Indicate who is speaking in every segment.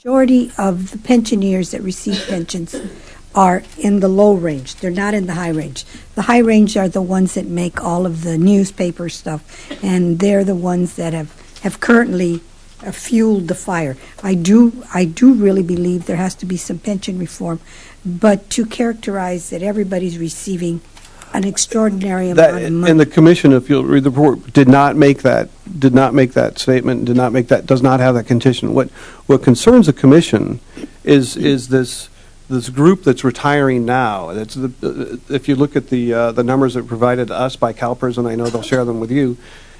Speaker 1: majority of the pensioners that receive pensions are in the low range. They're not in the high range. The high range are the ones that make all of the newspaper stuff, and they're the ones that have currently fueled the fire. I do really believe there has to be some pension reform, but to characterize that everybody's receiving an extraordinary amount of money.
Speaker 2: And the commission, if you'll read the report, did not make that statement, does not have that condition. What concerns the commission is this group that's retiring now. If you look at the numbers that were provided to us by CalPERS, and I know they'll share them with you,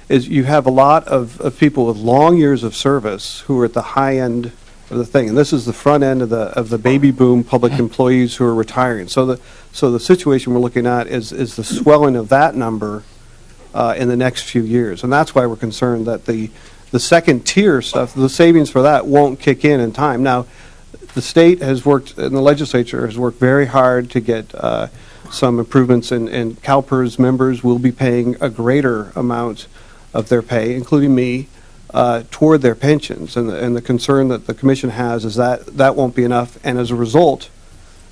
Speaker 2: is you have a lot of people with long years of service who are at the high end of the thing, and this is the front end of the baby boom public employees who are retiring. So the situation we're looking at is the swelling of that number in the next few years, and that's why we're concerned that the second tier stuff, the savings for that won't kick in time. Now, the state has worked, and the legislature has worked very hard to get some improvements, and CalPERS members will be paying a greater amount of their pay, including me, toward their pensions. And the concern that the commission has is that won't be enough, and as a result,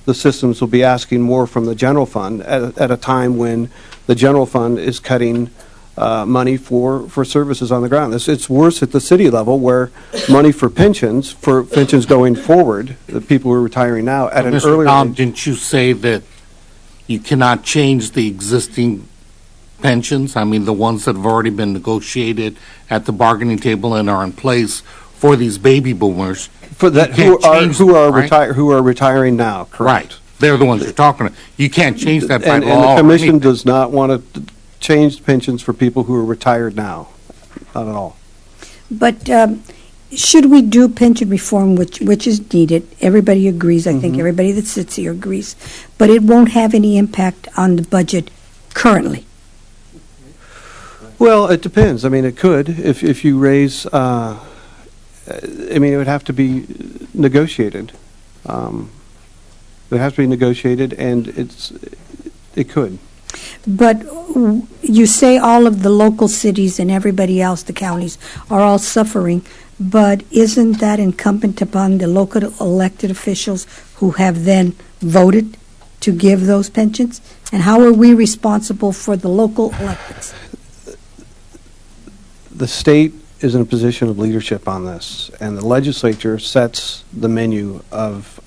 Speaker 2: the systems will be asking more from the general fund at a time when the general fund is cutting money for services on the ground. It's worse at the city level, where money for pensions going forward, the people who are retiring now at an earlier age.
Speaker 3: Didn't you say that you cannot change the existing pensions? I mean, the ones that have already been negotiated at the bargaining table and are in place for these baby boomers.
Speaker 2: For that, who are retiring now, correct?
Speaker 3: Right. They're the ones you're talking about. You can't change that by law.
Speaker 2: And the commission does not want to change pensions for people who are retired now. Not at all.
Speaker 1: But should we do pension reform, which is needed? Everybody agrees. I think everybody that sits here agrees. But it won't have any impact on the budget currently.
Speaker 2: Well, it depends. I mean, it could. If you raise, I mean, it would have to be negotiated. It would have to be negotiated, and it could.
Speaker 1: But you say all of the local cities and everybody else, the counties, are all suffering, but isn't that incumbent upon the local elected officials who have then voted to give those pensions? And how are we responsible for the local electeds?
Speaker 2: The state is in a position of leadership on this, and the legislature sets the menu of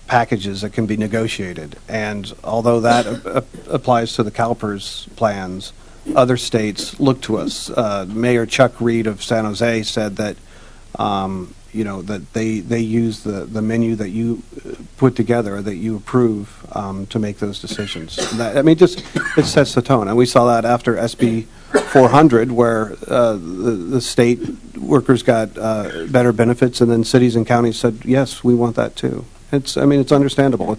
Speaker 2: packages that can be negotiated. And although that applies to the CalPERS plans, other states look to us. Mayor Chuck Reed of San Jose said that that they use the menu that you put together, that you approve, to make those decisions. It sets the tone, and we saw that after SB 400, where the state workers got better benefits, and then cities and counties said, yes, we want that too. It's understandable.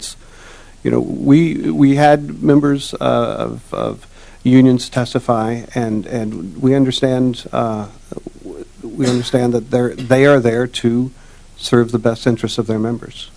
Speaker 2: We had members of unions testify, and we understand that they are there to serve the best interests of their members.